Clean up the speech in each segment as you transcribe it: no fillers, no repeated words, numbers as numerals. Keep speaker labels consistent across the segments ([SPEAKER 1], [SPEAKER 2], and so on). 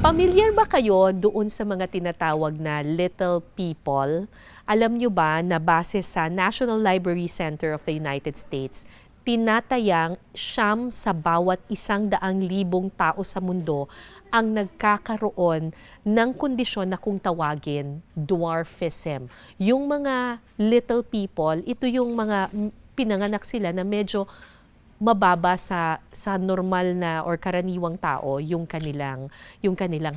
[SPEAKER 1] Pamilyar ba kayo doon sa mga tinatawag na little people? Alam nyo ba na base sa National Library Center of the United States, tinatayang 9 sa bawat 100,000 tao sa mundo ang nagkakaroon ng kondisyon na kung tawagin dwarfism. Yung mga little people, ito yung mga pinanganak sila na medyo mababa sa normal na or karaniwang tao yung kanilang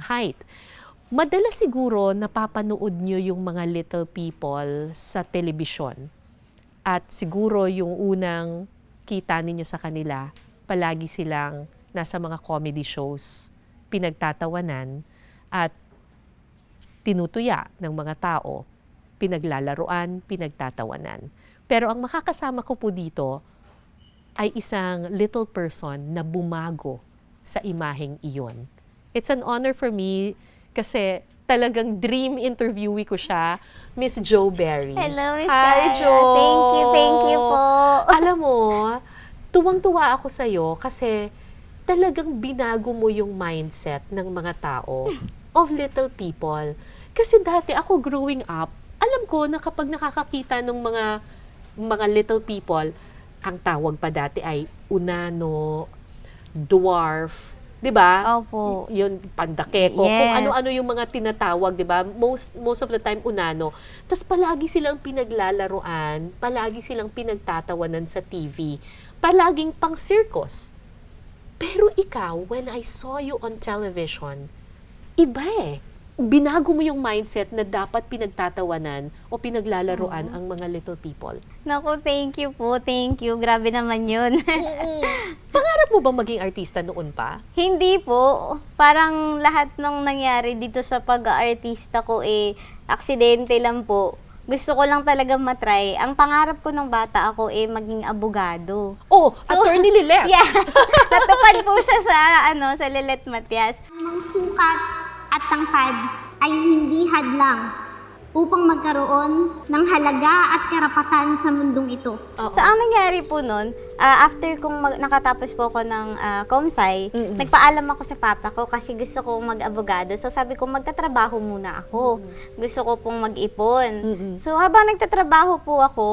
[SPEAKER 1] height. Madalas siguro napapanood nyo yung mga little people sa telebisyon. At siguro yung unang kita ninyo sa kanila, palagi silang nasa mga comedy shows, pinagtatawanan at tinutuya ng mga tao, pinaglalaruan, pinagtatawanan. Pero ang makakasama ko po dito ay isang little person na bumago sa imaheng iyon. It's an honor for me kasi talagang dream interviewee ko siya, Miss Jo Berry.
[SPEAKER 2] Hello, Miss
[SPEAKER 1] Hi,
[SPEAKER 2] Kara.
[SPEAKER 1] Jo!
[SPEAKER 2] Thank you po.
[SPEAKER 1] Alam mo, tuwang-tuwa ako sa'yo kasi talagang binago mo yung mindset ng mga tao of little people. Kasi dati ako growing up, alam ko na kapag nakakakita ng mga little people, ang tawag pa dati ay unano, dwarf, 'di ba?
[SPEAKER 2] Opo.
[SPEAKER 1] Yun pandakeko,
[SPEAKER 2] Yes.
[SPEAKER 1] kung ano-ano yung mga tinatawag, 'di ba? Most of the time unano. Tapos palagi silang pinaglalaruan, palagi silang pinagtatawanan sa TV, palaging pang circus. Pero ikaw, when I saw you on television, iba eh. Binago mo yung mindset na dapat pinagtatawanan o pinaglalaruan ang mga little people.
[SPEAKER 2] Naku, thank you po. Thank you. Grabe naman yun.
[SPEAKER 1] Pangarap mo bang maging artista noon pa?
[SPEAKER 2] Hindi po. Parang lahat ng nangyari dito sa pag-aartista ko aksidente lang po. Gusto ko lang talaga matry. Ang pangarap ko nung bata ako maging abogado.
[SPEAKER 1] Oh, Attorney Lilet!
[SPEAKER 2] Yes! Natupad po siya sa Lilet Matias.
[SPEAKER 3] Ang sukat at tangkad ay hindi hadlang upang magkaroon ng halaga at karapatan sa mundong ito.
[SPEAKER 1] Oo.
[SPEAKER 2] So, ang nangyari po nun, after kong nakatapos po ako ng Comsci, nagpaalam ako sa papa ko kasi gusto kong mag-abogado. So, sabi ko, magtatrabaho muna ako. Gusto ko pong mag-ipon. So, habang nagtatrabaho po ako,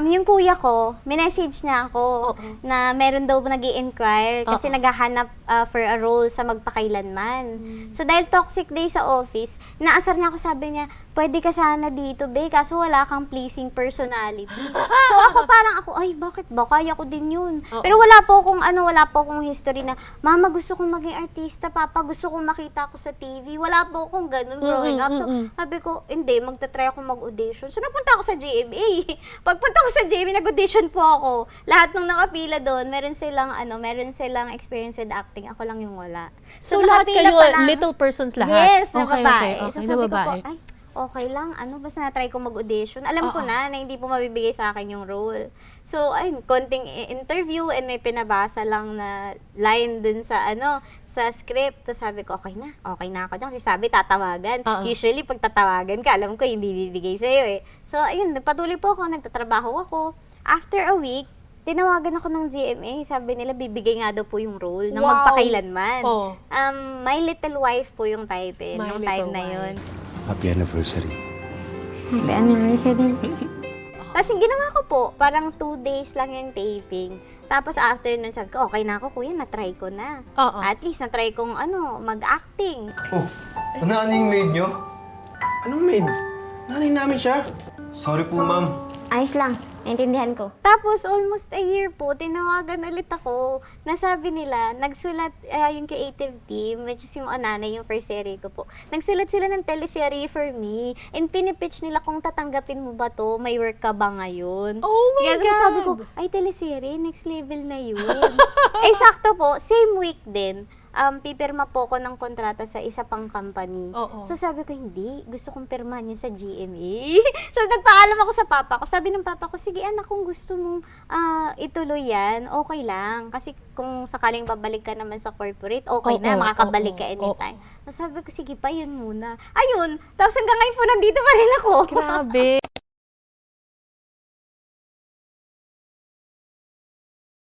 [SPEAKER 2] yung kuya ko, minessage niya ako na meron daw nag-i-inquire kasi naghahanap for a role sa magpakailanman. So dahil toxic day sa office, naasar niya ako, sabi niya, pwede ka sana dito, be, kaso wala kang pleasing personality. So ako ay bakit ba? Kaya ko din yun. Pero wala po akong history na, mama gusto kong maging artista, papa gusto kong makita ako sa TV. Wala po akong ganun growing up. So sabi ko, hindi, magta-try ako mag-audition. So napunta ako sa GMA. Pagpunta ko sa GMA, nag-audition po ako. Lahat ng nakapila doon, meron silang experience with acting. Ako lang yung wala.
[SPEAKER 1] So lahat
[SPEAKER 2] nakapila
[SPEAKER 1] kayo,
[SPEAKER 2] pa lang.
[SPEAKER 1] little persons lahat?
[SPEAKER 2] Yes, na babae. So
[SPEAKER 1] na
[SPEAKER 2] sabi ko po,
[SPEAKER 1] babae.
[SPEAKER 2] ay, okay lang. Basta na-try ko mag-audition. Alam ko na hindi po mabibigay sa akin yung role. So, ayun, konting interview and may pinabasa lang na line dun sa script. Tapos sabi ko, okay na ako dyan. Kasi sabi, tatawagan. Usually, pag tatawagan ka, alam ko, hindi bibigay sa'yo eh. So, ayun, nagpatuloy po ako, nagtatrabaho ako. After a week, tinawagan ako ng GMA. Sabi nila, bibigay nga daw po yung role ng magpakailanman. My Little Wife po yung title
[SPEAKER 1] My
[SPEAKER 2] nung
[SPEAKER 1] Little
[SPEAKER 2] time na
[SPEAKER 1] Wife.
[SPEAKER 2] yun.
[SPEAKER 4] Happy anniversary.
[SPEAKER 3] Happy anniversary.
[SPEAKER 2] Tapos yung ginawa ko po, parang 2 days lang yung taping. Tapos after nun, sabi ko, okay na ako kuya, na-try ko na. At least na-try kong mag-acting.
[SPEAKER 4] Oh, ano yung maid nyo? Anong maid? Nanay namin siya. Sorry po, ma'am.
[SPEAKER 3] Ayos lang, naintindihan ko.
[SPEAKER 2] Tapos almost a year po, tinawagan ulit ako. Nasabi nila, nagsulat yung creative team, which is yung Onanay, yung first series ko po. Nagsulat sila ng teleserye for me. And pinipitch nila kung tatanggapin mo ba to, may work ka ba ngayon?
[SPEAKER 1] Oh my
[SPEAKER 2] Kaya
[SPEAKER 1] God!
[SPEAKER 2] sabi ko, ay teleserye, next level na yun. Sakto po, same week din. Pipirma po ako ng kontrata sa isa pang company. So sabi ko, hindi. Gusto kong pirmahan yun sa GMA. So nagpaalam ako sa papa ko. Sabi ng papa ko, sige anak, kung gusto mong ituloy yan, okay lang. Kasi kung sakaling babalik ka naman sa corporate, okay na, makakabalik ka anytime. So sabi ko, sige pa, yun muna. Ayun. Tapos hanggang ngayon po, nandito pa rin ako.
[SPEAKER 1] Grabe.